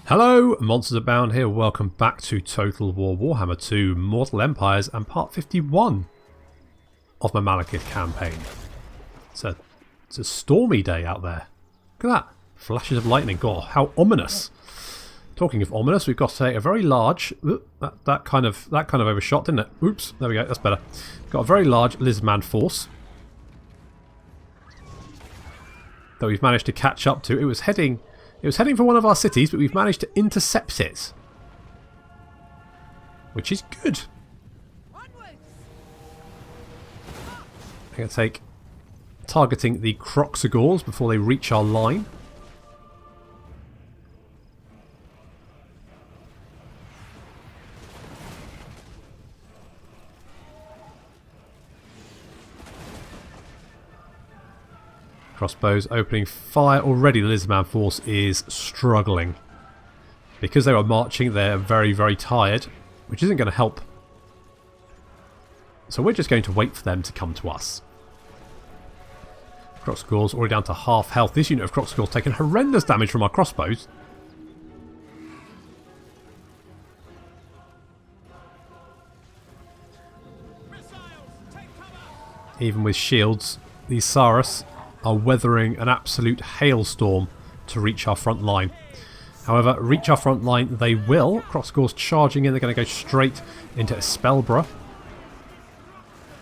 Hello, Monsters Abound here. Welcome back to Total War Warhammer 2 Mortal Empires and part 51 of my Malekith campaign. It's a stormy day out there. Look at that. Flashes of lightning. God, how ominous. Talking of ominous, we've got a very large... that kind of overshot, didn't it? Oops, there we go, that's better. Got a very large lizardman force that we've managed to catch up to. It was heading for one of our cities, but we've managed to intercept it, which is good. I'm going to take targeting the Croxagores before they reach our line. Crossbows opening fire. Already the Lizardman force is struggling. Because they were marching, they're very, very tired, which isn't going to help. So we're just going to wait for them to come to us. Croxagores already down to half health. This unit of Croxagores taking horrendous damage from our crossbows. Even with shields, these Saurus are weathering an absolute hailstorm to reach our front line. However, reach our front line they will. Crossagores charging in, they're going to go straight into Spellborough.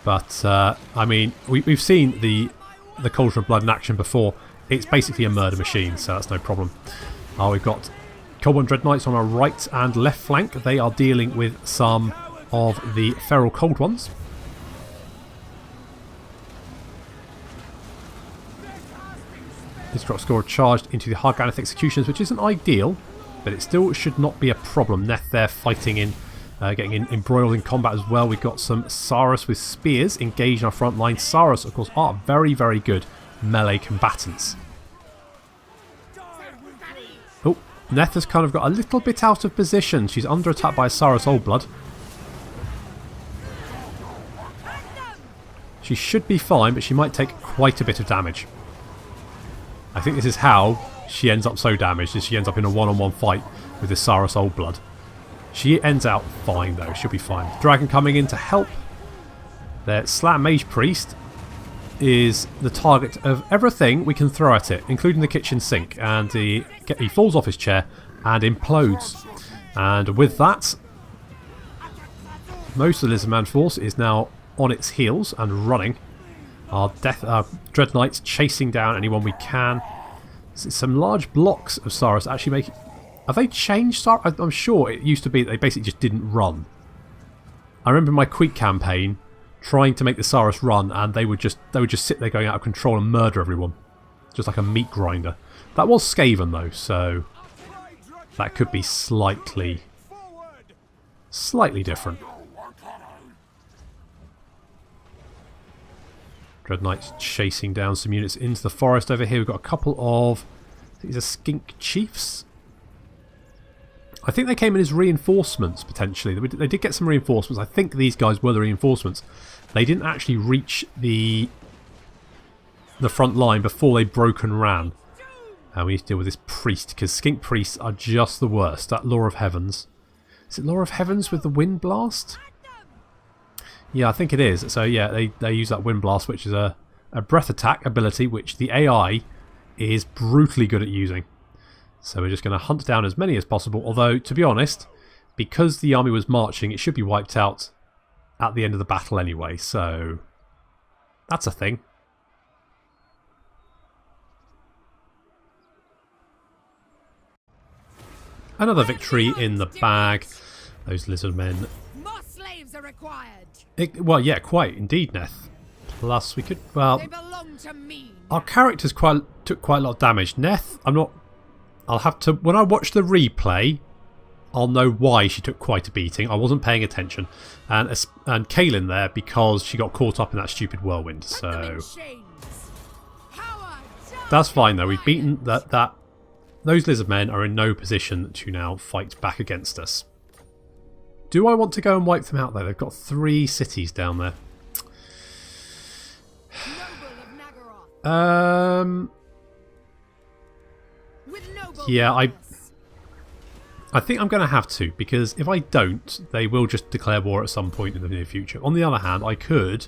But, I mean, we've seen the Cauldron of Blood in action before. It's basically a murder machine, so that's no problem. We've got Cold Dread Knights on our right and left flank. They are dealing with some of the Feral Cold Ones. This Croxagore charged into the Harganeth Executioners, which isn't ideal, but it still should not be a problem. Neth there fighting in, getting embroiled in combat as well. We've got some Saurus with spears engaged in our front line. Saurus, of course, are very, very good melee combatants. Oh, Neth has kind of got a little bit out of position. She's under attack by a Saurus Old Blood. She should be fine, but she might take quite a bit of damage. I think this is how she ends up so damaged, is she ends up in a one-on-one fight with the Saurus Old Blood. She ends out fine though, she'll be fine. Dragon coming in to help. Their Slam Mage Priest is the target of everything we can throw at it, including the kitchen sink, and he falls off his chair and implodes. And with that, most of the Lizardman force is now on its heels and running. Our Dread Knights chasing down anyone we can. Some large blocks of Saurus actually make... Have they changed Saurus? I'm sure it used to be that they basically just didn't run. I remember my Queek campaign trying to make the Saurus run, and they would just sit there going out of control and murder everyone. Just like a meat grinder. That was Skaven though, so that could be slightly different. Dread Knights chasing down some units into the forest over here. We've got a couple of... I think these are Skink Chiefs. I think they came in as reinforcements, potentially. They did get some reinforcements. I think these guys were the reinforcements. They didn't actually reach the front line before they broke and ran. And we need to deal with this priest, because Skink Priests are just the worst. That Law of Heavens. Is it Law of Heavens with the Wind Blast? Yeah, I think it is. So yeah, they use that Wind Blast, which is a breath attack ability, which the AI is brutally good at using. So we're just going to hunt down as many as possible. Although, to be honest, because the army was marching, it should be wiped out at the end of the battle anyway. So that's a thing. Another victory in the bag. Those lizard men. More slaves are required. Well, yeah, quite indeed, Neth. Plus, we could. Well, They belong to me. Our characters took quite a lot of damage. Neth, I'm not. I'll have to. When I watch the replay, I'll know why she took quite a beating. I wasn't paying attention, and Kaelin there because she got caught up in that stupid whirlwind. So that's fine though. We've beaten that. Those lizard men are in no position to now fight back against us. Do I want to go and wipe them out though? They've got 3 cities down there. Yeah, I think I'm going to have to, because if I don't, they will just declare war at some point in the near future. On the other hand, I could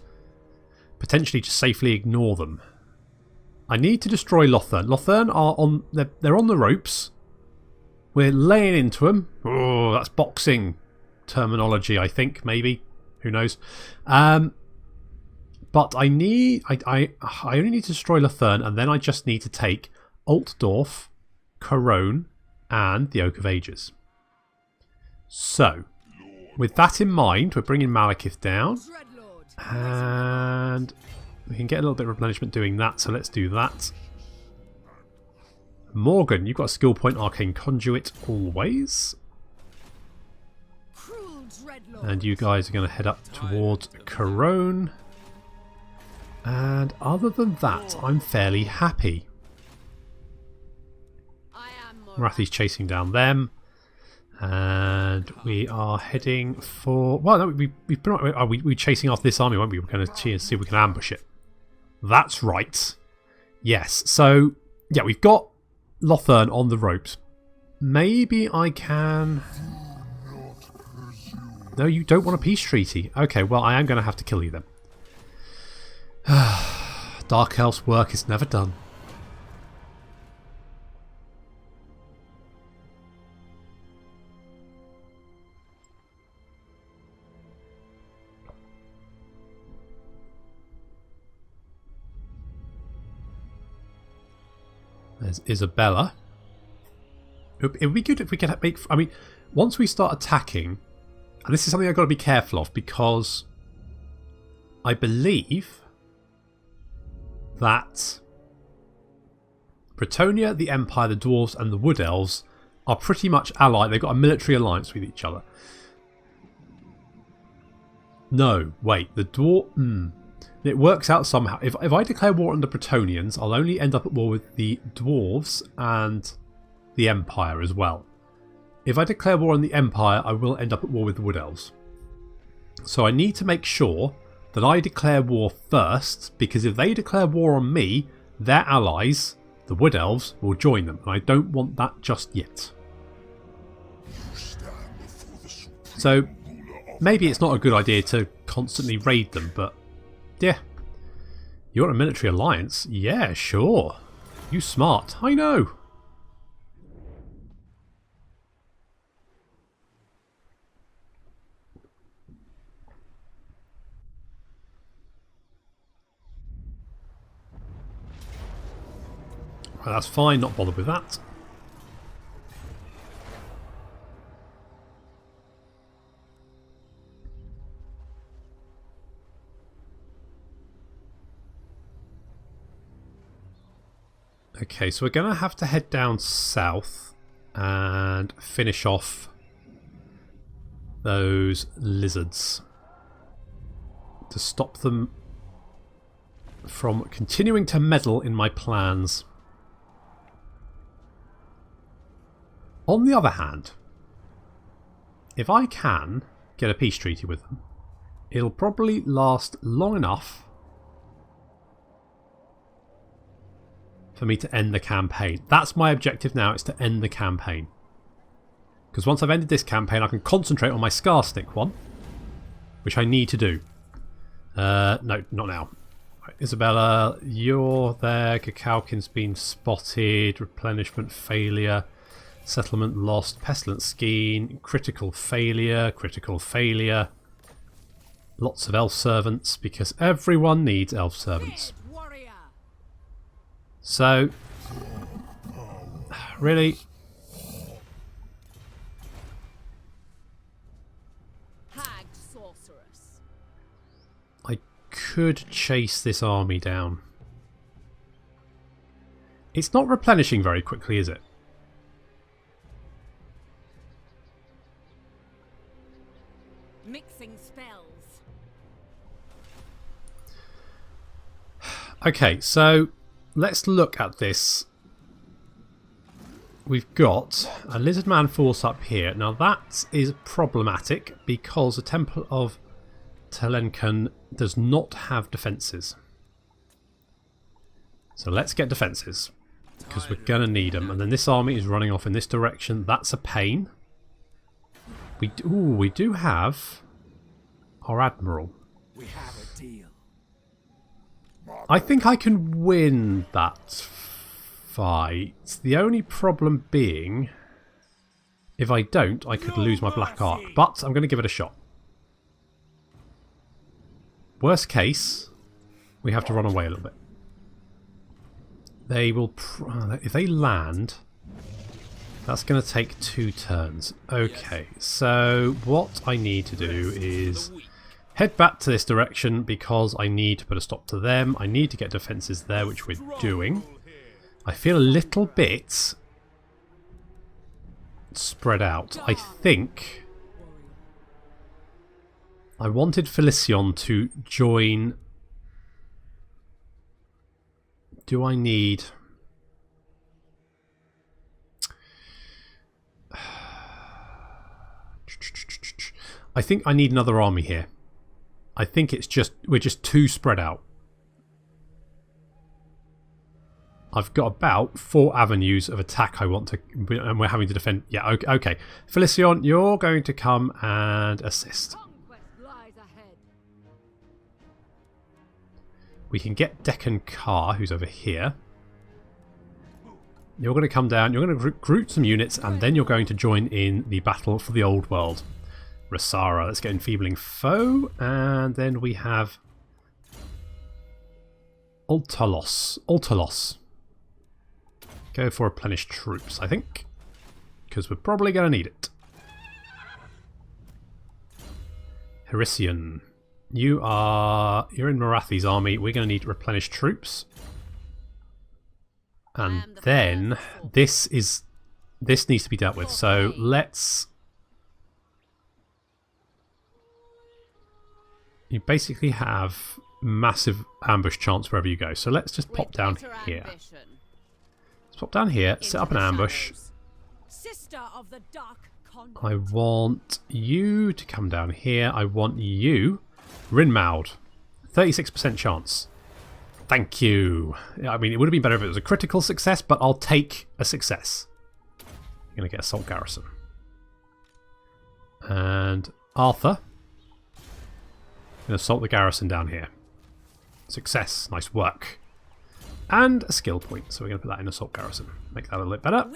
potentially just safely ignore them. I need to destroy Lothern. Lothern are on... They're on the ropes. We're laying into them. Oh, that's boxing terminology, I think, maybe. Who knows? But I need... I only need to destroy Lothern, and then I just need to take Altdorf, Corone, and the Oak of Ages. So, with that in mind, we're bringing Malekith down. And we can get a little bit of replenishment doing that, so let's do that. Morgan, you've got a skill point, Arcane Conduit, always. And you guys are going to head up towards Corone. And other than that, I'm fairly happy. Rathi's chasing down them. And we are heading for... Well, no, we're chasing after this army, weren't we? We're going to see if we can ambush it. That's right. Yes. So, yeah, we've got Lothern on the ropes. Maybe I can... No, you don't want a peace treaty. Okay, well, I am going to have to kill you then. Dark Elf's work is never done. There's Isabella. It would be good if we could make... I mean, once we start attacking... And this is something I've got to be careful of, because I believe that Bretonnia, the Empire, the Dwarves and the Wood Elves are pretty much allied. They've got a military alliance with each other. No, wait. The Dwarf... It works out somehow. If I declare war on the Bretonians, I'll only end up at war with the Dwarves and the Empire as well. If I declare war on the Empire, I will end up at war with the Wood Elves. So I need to make sure that I declare war first, because if they declare war on me, their allies, the Wood Elves, will join them, and I don't want that just yet. So maybe it's not a good idea to constantly raid them, but yeah. You want a military alliance? Yeah, sure. You smart. I know. Well, that's fine, not bothered with that. Okay, so we're going to have to head down south and finish off those lizards to stop them from continuing to meddle in my plans. On the other hand, if I can get a peace treaty with them, it'll probably last long enough for me to end the campaign. That's my objective now, is to end the campaign. Because once I've ended this campaign, I can concentrate on my Scar Stick one, which I need to do. No, not now. Right, Isabella, you're there. Kakaukin's been spotted. Replenishment failure. Settlement lost. Pestilence Scheme. Critical failure. Critical failure. Lots of elf servants, because everyone needs elf servants. So, really? Hag sorceress. I could chase this army down. It's not replenishing very quickly, is it? Mixing spells. Okay, so let's look at this. We've got a Lizardman force up here. Now that is problematic because the Temple of Telenkan does not have defences. So let's get defences, because we're going to need them. And then this army is running off in this direction. That's a pain. We do have our Admiral. We have a deal. I think I can win that fight. The only problem being, if I don't, I could lose my Black Arc. But I'm going to give it a shot. Worst case, we have to run away a little bit. They will... if they land, that's going to take 2 turns. Okay, so what I need to do is head back to this direction because I need to put a stop to them. I need to get defences there, which we're doing. I feel a little bit spread out. I think I wanted Felicion to join. Do I need... I think I need another army here. I think it's just... we're just too spread out. I've got about 4 avenues of attack I want to... and we're having to defend... yeah, okay. Felicion, you're going to come and assist. We can get Deccan Carr, who's over here. You're going to come down, you're going to recruit some units, and then you're going to join in the battle for the old world. Rasara, let's get Enfeebling Foe, and then we have Ultalos. Go for Replenish Troops, I think, because we're probably going to need it. Herisian. You're in Marathi's army. We're going to need Replenish Troops. And then this needs to be dealt with. So let's... you basically have massive ambush chance wherever you go. So let's just pop down here. Let's pop down here, set up an ambush. I want you to come down here. I want you... Rinmaud, 36% chance. Thank you. I mean, it would have been better if it was a critical success, but I'll take a success. I'm going to get Assault Garrison. And Arthur. I'm going to assault the garrison down here. Success. Nice work. And a skill point. So we're going to put that in Assault Garrison. Make that a little bit better.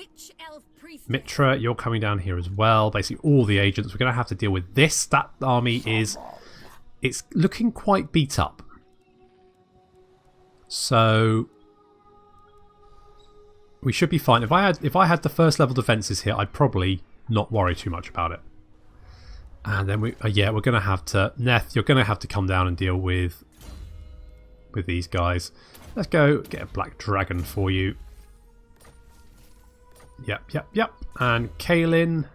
Mitra, you're coming down here as well. Basically all the agents. We're going to have to deal with this. That army is... it's looking quite beat up. So we should be fine. If I had the first level defences here, I'd probably not worry too much about it. And then we're going to have to... Neth, you're going to have to come down and deal with these guys. Let's go get a Black Dragon for you. Yep. And Kaelin...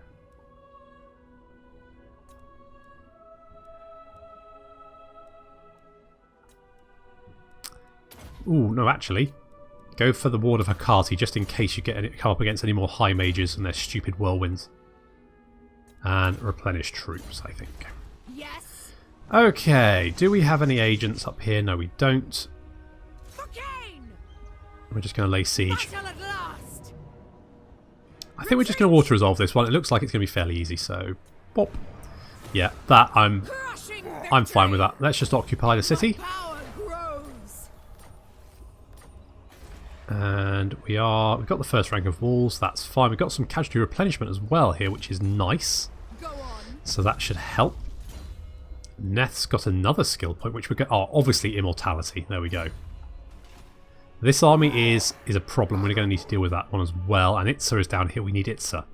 ooh, no, actually. Go for the Ward of Hecate, just in case you come up against any more high mages and their stupid whirlwinds. And replenish troops, I think. Yes. Okay, do we have any agents up here? No, we don't. We're just going to lay siege. I think we're just going to auto-resolve this one. It looks like it's going to be fairly easy, so... pop. Yeah, that I'm fine with that. Let's just occupy the city. And we've got the first rank of walls, that's fine. We've got some casualty replenishment as well here, which is nice. So that should help. Neth's got another skill point, which we get. Oh, obviously immortality. There we go. This army is a problem. We're going to need to deal with that one as well. And Itza is down here. We need Itza.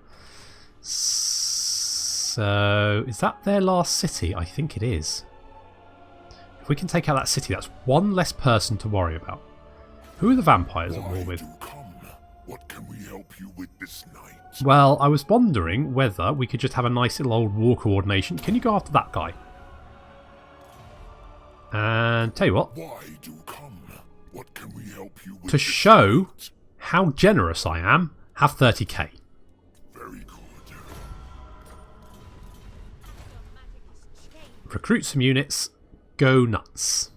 So is that their last city? I think it is. If we can take out that city, that's one less person to worry about. Who are the vampires at war with? What can we help you with this night? Well, I was wondering whether we could just have a nice little old war coordination. Can you go after that guy? And tell you what. Why do come? What can we help you with? To show how generous I am, have 30k. Very good. Recruit some units. Go nuts.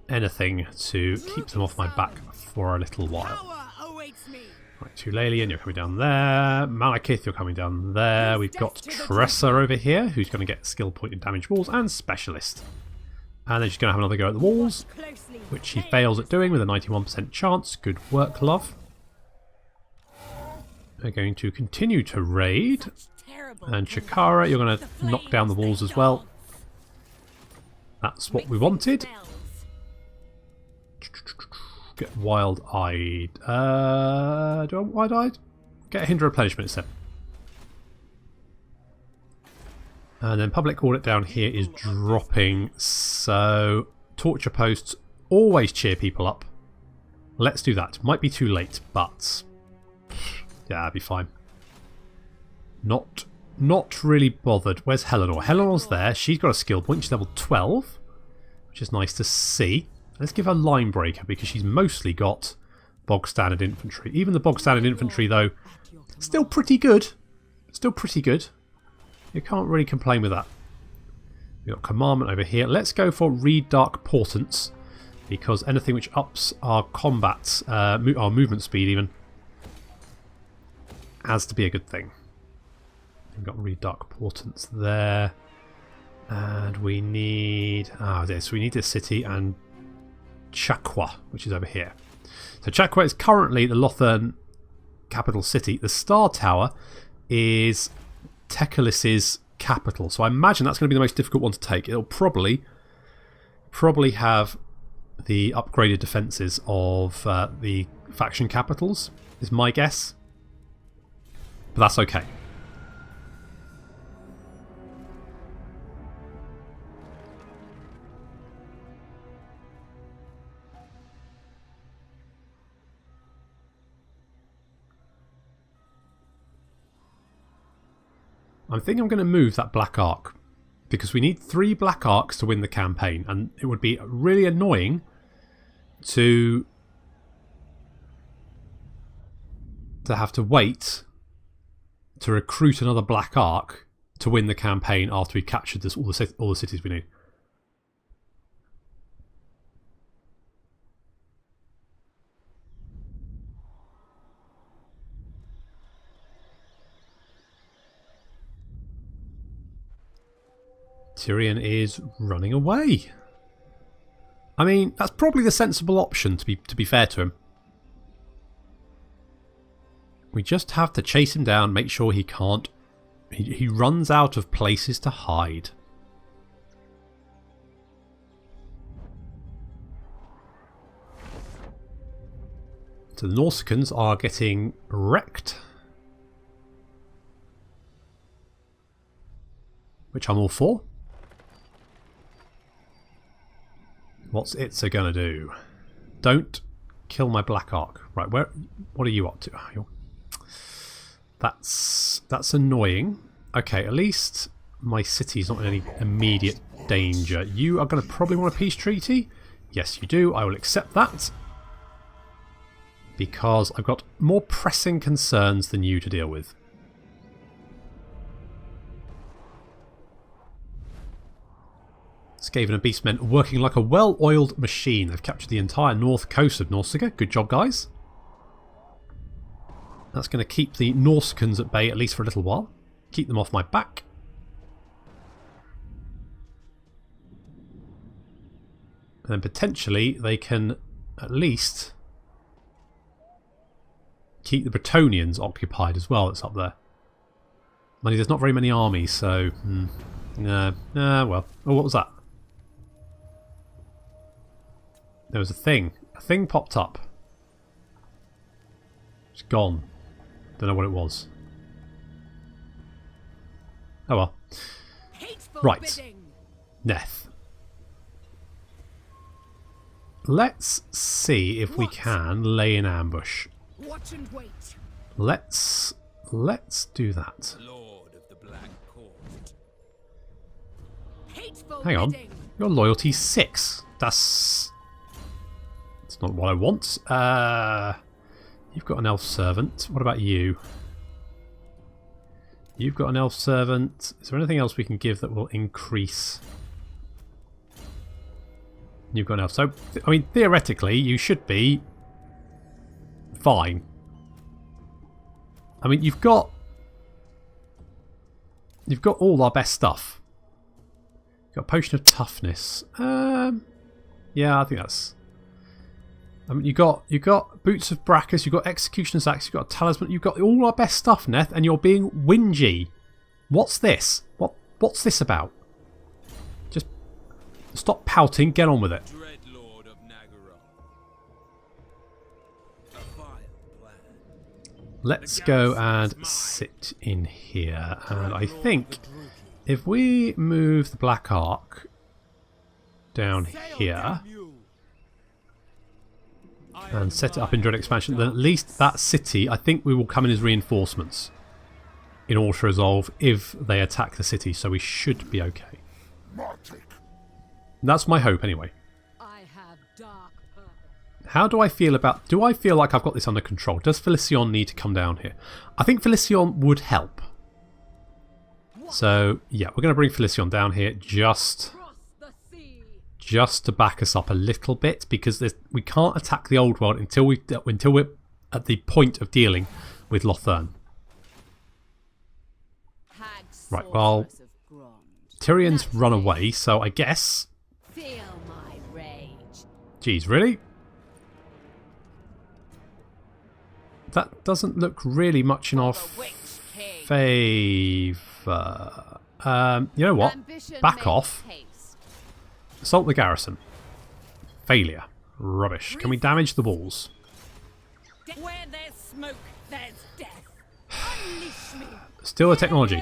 Anything to keep them off my back for a little while. Right, Tulalian, you're coming down there. Malekith, you're coming down there. We've got Tressa over here, who's going to get skill point in damage walls, and Specialist. And then she's going to have another go at the walls, which she fails at doing with a 91% chance. Good work, love. We're going to continue to raid. And Chikara, you're going to knock down the walls as well. That's what we wanted. Get wild-eyed. Do I want wide-eyed? Get a hinder replenishment instead. And then public audit down here is dropping. So torture posts always cheer people up. Let's do that. Might be too late, but yeah, that'd be fine. Not really bothered. Where's Heleanor? Heleanor's there. She's got a skill point. She's level 12, which is nice to see. Let's give her Line Breaker because she's mostly got bog standard infantry. Even the bog standard infantry, though, still pretty good. Still pretty good. You can't really complain with that. We've got Commandment over here. Let's go for Read Dark Portents because anything which ups our combat, our movement speed even, has to be a good thing. We've got Read Dark Portents there. And we need... we need this city and Chaqua, which is over here. So Chaqua is currently the Lothern capital city. The Star Tower is Tecalis's capital. So I imagine that's going to be the most difficult one to take. It'll probably have the upgraded defences of the faction capitals, is my guess. But that's okay. I think I'm going to move that Black Arc because we need 3 Black Arcs to win the campaign, and it would be really annoying to have to wait to recruit another Black Arc to win the campaign after we've captured all the cities we need. Tyrion is running away. I mean, that's probably the sensible option, to be fair to him. We just have to chase him down, make sure he can't... He runs out of places to hide. So the Norsicans are getting wrecked. Which I'm all for. What's Itza gonna do? Don't kill my Black Arc. Right, what are you up to? That's annoying. Okay, at least my city's not in any immediate danger. You are going to probably want a peace treaty. Yes, you do. I will accept that. Because I've got more pressing concerns than you to deal with. Skaven and Beastmen working like a well-oiled machine. They've captured the entire north coast of Nausicaa. Good job, guys. That's going to keep the Norsicans at bay at least for a little while. Keep them off my back. And then potentially they can at least keep the Bretonnians occupied as well. That's up there. Money, there's not very many armies, so... well. Oh, what was that? There was a thing. A thing popped up. It's gone. Don't know what it was. Oh well. Right. Neth. Let's see if we can lay an ambush. Watch and wait. Let's do that. Lord of the Black Court. Hang on. Your loyalty's 6. That's not what I want. You've got an elf servant. What about you? You've got an elf servant. Is there anything else we can give that will increase? You've got an elf. So, I mean, theoretically, you should be fine. I mean, you've got all our best stuff. You've got a potion of toughness. Yeah, I think that's. I mean, you got boots of Brachus, you've got executioner's axe, you've got a talisman, you've got all our best stuff, Neth, and you're being whingy. What's this? What's this about? Just stop pouting, get on with it. Dreadlord of Nagaroth. A vile plan. Let's go and sit in here, and I think if we move the Black Ark down here and set it up in Dread Expansion, then at least that city, I think we will come in as reinforcements in order to resolve if they attack the city, so we should be okay. That's my hope anyway. I have dark purpose. How do I feel about... Do I feel like I've got this under control? Does Felicion need to come down here? I think Felicion would help. So, yeah, we're going to bring Felicion down here just to back us up a little bit, because we can't attack the old world until we're at the point of dealing with Lothern. Right, well, Tyrion's run away, so I guess... Feel my rage. Geez, really? That doesn't look really much in our favour. You know what? Back off. Assault the garrison. Failure. Rubbish. Can we damage the walls? Where there's smoke, there's death. Unleash me. Steal the technology.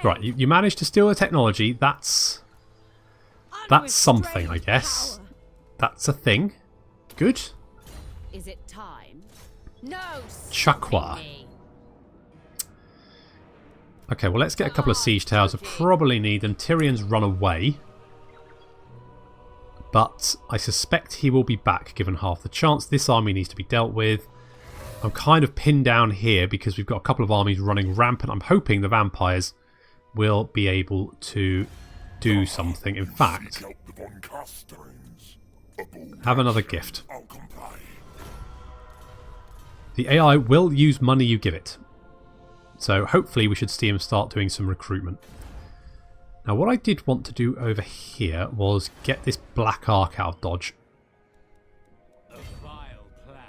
Right, you managed to steal the technology. That's something, I guess. That's a thing. Good. Is it time? No. Chakwa. Okay, well, let's get a couple of siege towers. I probably need them. Tyrion's run away. But I suspect he will be back, given half the chance. This army needs to be dealt with. I'm kind of pinned down here because we've got a couple of armies running rampant. I'm hoping the vampires will be able to do something. In fact, have another gift. The AI will use money you give it. So hopefully we should see him start doing some recruitment. Now what I did want to do over here was get this Black Ark out of Dodge. A vile plan.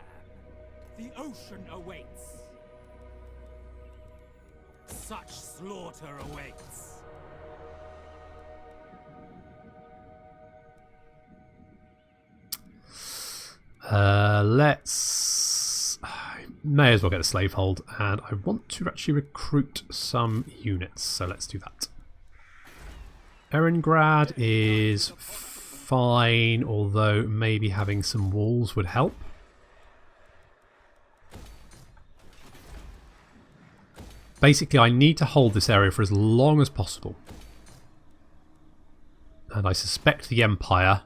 The ocean awaits. Such slaughter awaits. Let's... may as well get a slave hold, and I want to actually recruit some units, so let's do that. Erengrad is fine, although maybe having some walls would help. Basically, I need to hold this area for as long as possible. And I suspect the Empire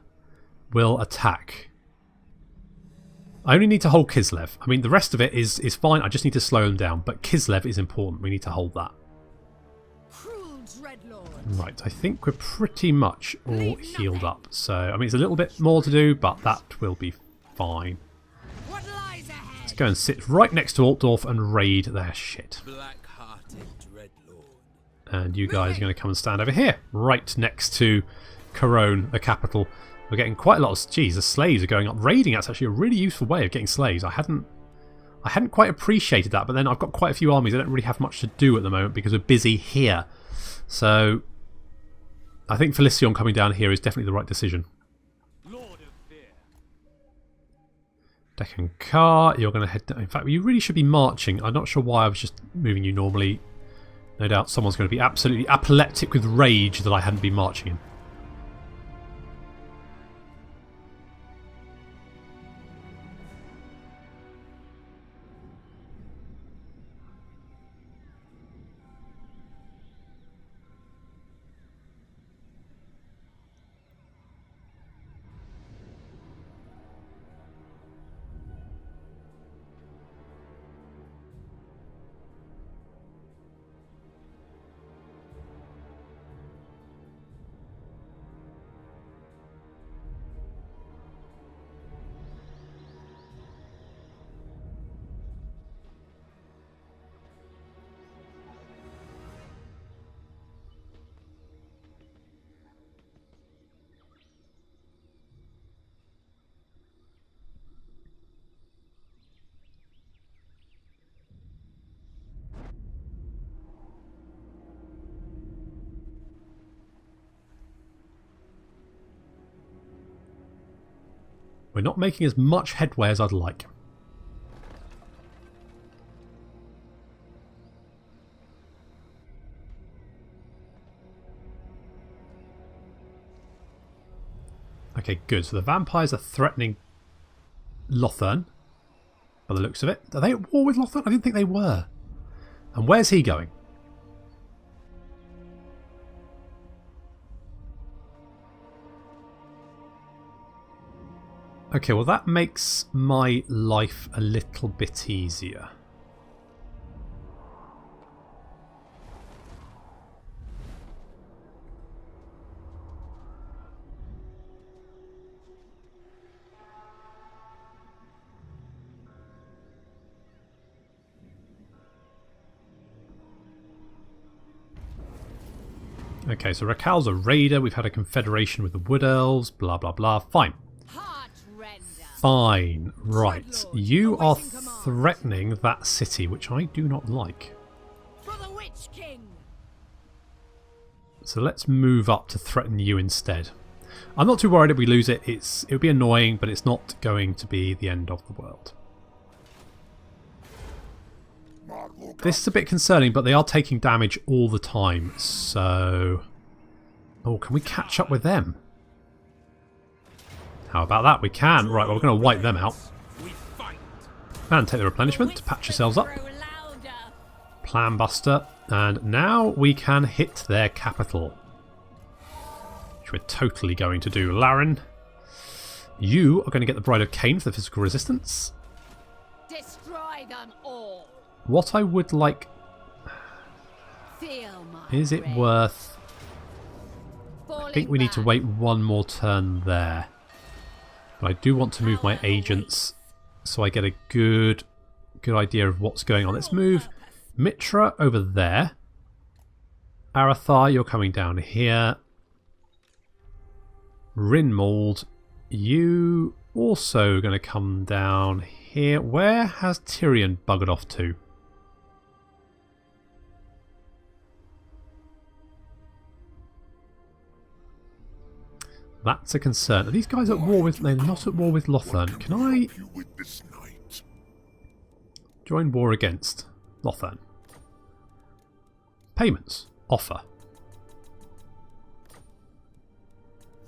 will attack. I only need to hold Kislev. I mean, the rest of it is fine. I just need to slow them down. But Kislev is important. We need to hold that. Right, I think we're pretty much all healed up. So, I mean, it's a little bit more to do, but that will be fine. Let's go and sit right next to Altdorf and raid their shit. And you guys are going to come and stand over here, right next to Corone, the capital. We're getting quite a lot of... Geez, the slaves are going up. Raiding, that's actually a really useful way of getting slaves. I hadn't quite appreciated that, but then I've got quite a few armies. I don't really have much to do at the moment because we're busy here. So, I think Felicion coming down here is definitely the right decision. Deccan Car, you're going to head down. In fact, you really should be marching. I'm not sure why I was just moving you normally. No doubt someone's going to be absolutely apoplectic with rage that I hadn't been marching in. We're not making as much headway as I'd like. Okay, good. So the vampires are threatening Lothern, by the looks of it. Are they at war with Lothern? I didn't think they were. And where's he going? Okay, well that makes my life a little bit easier. Okay, so Rakal's a raider. We've had a confederation with the Wood Elves. Blah, blah, blah. Fine. Fine. Right. You are threatening that city, which I do not like. For the Witch King. So let's move up to threaten you instead. I'm not too worried if we lose it. It would be annoying, but it's not going to be the end of the world. This is a bit concerning, but they are taking damage all the time, so... Oh, can we catch up with them? How about that? We can. Right, well, we're going to wipe them out. And take the replenishment. Patch yourselves up. Plan Buster. And now we can hit their capital. Which we're totally going to do. Laren, you are going to get the Bride of Cain for the physical resistance. Destroy them all. What I would like... Feel my Is it rage. worth... I think we need to wait one more turn there. But I do want to move my agents so I get a good idea of what's going on. Let's move Mitra over there. Arathar, you're coming down here. Rinmold, you also going to come down here. Where has Tyrion buggered off to? That's a concern. Are these guys at war with... They're not at war with Lothern. Can I join war against Lothern? Payments. Offer.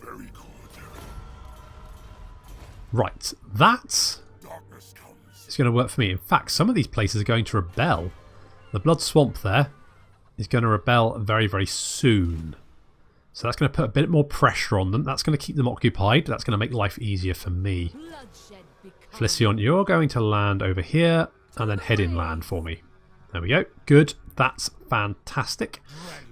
Very good. Right. That Darkness comes. is going to work for me. In fact, some of these places are going to rebel. The Blood Swamp there is going to rebel very, very soon. So that's going to put a bit more pressure on them. That's going to keep them occupied. That's going to make life easier for me. Flicyon, you're going to land over here and then head inland for me. There we go. Good. That's fantastic.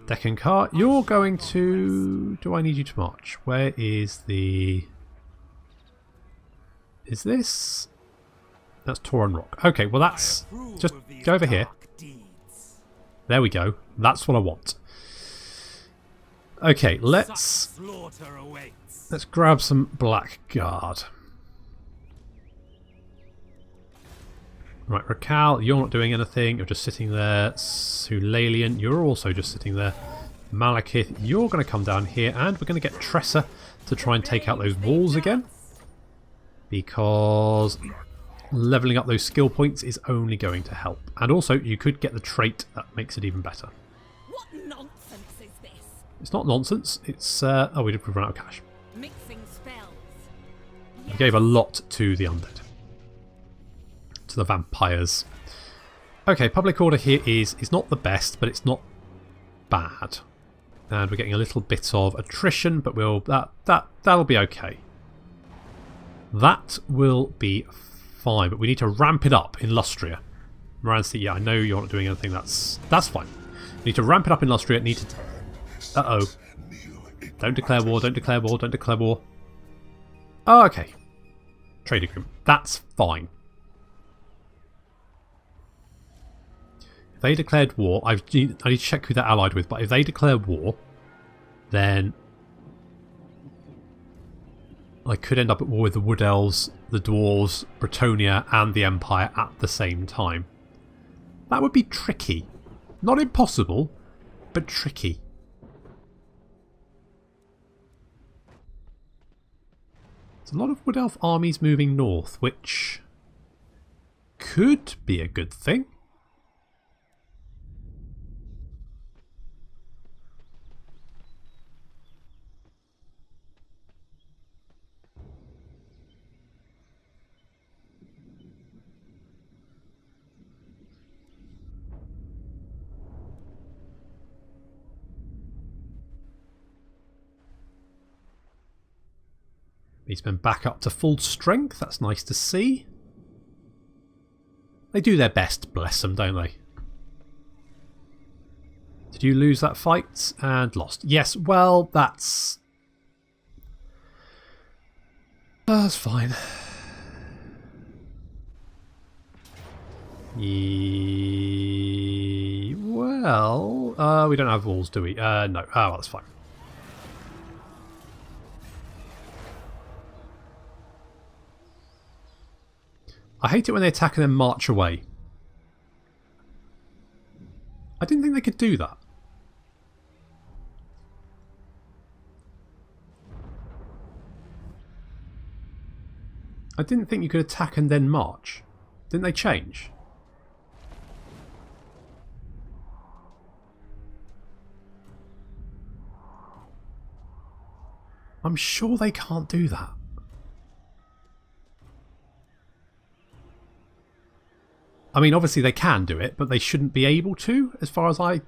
Deccan you're going to... Do I need you to march? Where is the... Is this... That's Tauren Rock. Okay, well that's... Just go over here. There we go. That's what I want. Okay, let's grab some Blackguard. Right, Rakal, you're not doing anything. You're just sitting there. Sulalian, you're also just sitting there. Malekith, you're going to come down here, and we're going to get Tressa to try and take out those walls again. Because leveling up those skill points is only going to help. And also, you could get the trait that makes it even better. What nonsense is this? It's not nonsense. It's... oh, we've run out of cash. Mixing spells. We gave a lot to the undead. To the vampires. Okay, public order here is not the best, but it's not bad. And we're getting a little bit of attrition, but that'll be okay. That will be fine, but we need to ramp it up in Lustria. Morancy, yeah, I know you're not doing anything. That's fine. We need to ramp it up in Lustria. Need to... Uh-oh. Don't declare war, don't declare war, don't declare war. Oh, okay. Trade agreement. That's fine. If they declared war, I need to check who they're allied with, but if they declare war, then I could end up at war with the Wood Elves, the Dwarves, Bretonia, and the Empire at the same time. That would be tricky. Not impossible, but tricky. There's a lot of Wood Elf armies moving north, which could be a good thing. He's been back up to full strength. That's nice to see. They do their best, bless them, don't they? Did you lose that fight and lost? Yes, well, that's fine. Well, we don't have walls, do we? No. Oh, well, that's fine. I hate it when they attack and then march away. I didn't think they could do that. I didn't think you could attack and then march. Didn't they change? I'm sure they can't do that. I mean, obviously they can do it, but they shouldn't be able to, as far as I...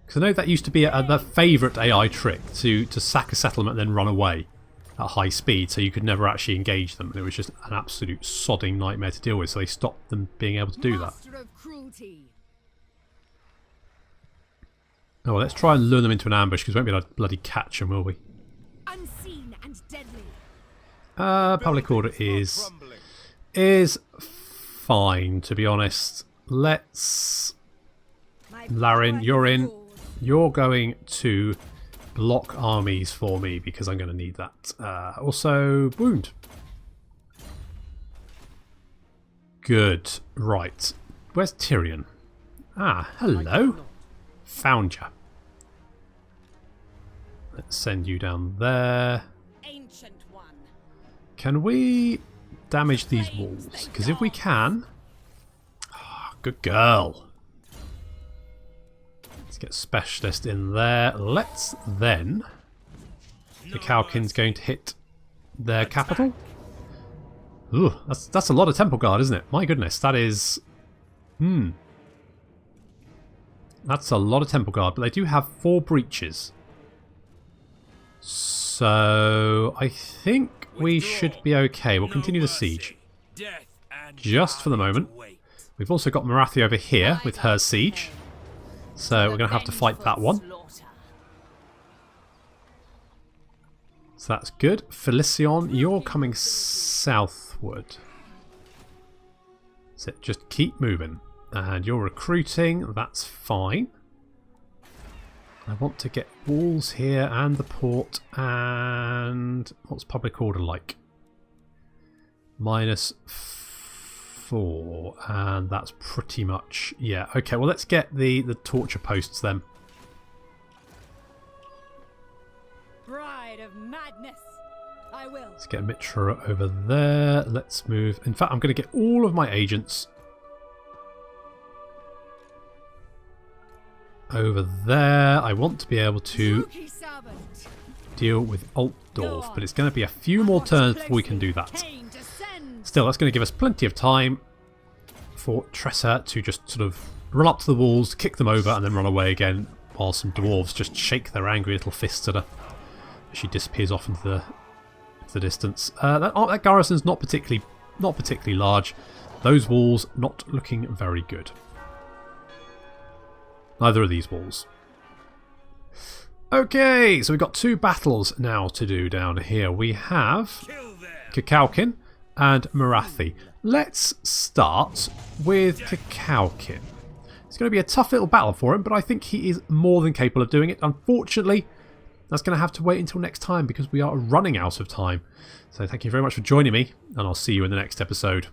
Because I know that used to be the favourite AI trick, to sack a settlement and then run away at high speed, so you could never actually engage them. And it was just an absolute sodding nightmare to deal with, so they stopped them being able to do that. Oh, well, let's try and lure them into an ambush, because we won't be able to bloody catch them, will we? Unseen and deadly. Public order is fine, to be honest. Let's... Larin, you're in. You're going to block armies for me because I'm going to need that. Also, wound. Good. Right. Where's Tyrion? Ah, hello. Found ya. Let's send you down there. Ancient one. Can we damage these walls? Because if we can... Oh, good girl. Let's get Specialist in there. Let's then... The Kalkin's going to hit their capital. Ooh, that's a lot of Temple Guard, isn't it? My goodness, that is... That's a lot of Temple Guard, but they do have 4 breaches. So, I think we should be okay. We'll continue the siege. Just for the moment. We've also got Morathi over here with her siege. So we're going to have to fight that one. So that's good. Felicion, you're coming southward. So just keep moving. And you're recruiting. That's fine. I want to get walls here and the port, and what's public order like? -4, and that's pretty much, yeah. Okay, well let's get the torture posts then. Bride of madness. I will. Let's get a Mitra over there. Let's move. In fact, I'm going to get all of my agents over there. I want to be able to deal with Altdorf, but it's going to be a few more turns before we can do that. Still, that's going to give us plenty of time for Tressa to just sort of run up to the walls, kick them over, and then run away again, while some dwarves just shake their angry little fists at her as she disappears off into the distance. That garrison's not particularly large. Those walls not looking very good. Neither of these walls. Okay, so we've got 2 battles now to do down here. We have Kakalkin and Morathi. Let's start with Kakalkin. It's going to be a tough little battle for him, but I think he is more than capable of doing it. Unfortunately, that's going to have to wait until next time because we are running out of time. So thank you very much for joining me, and I'll see you in the next episode.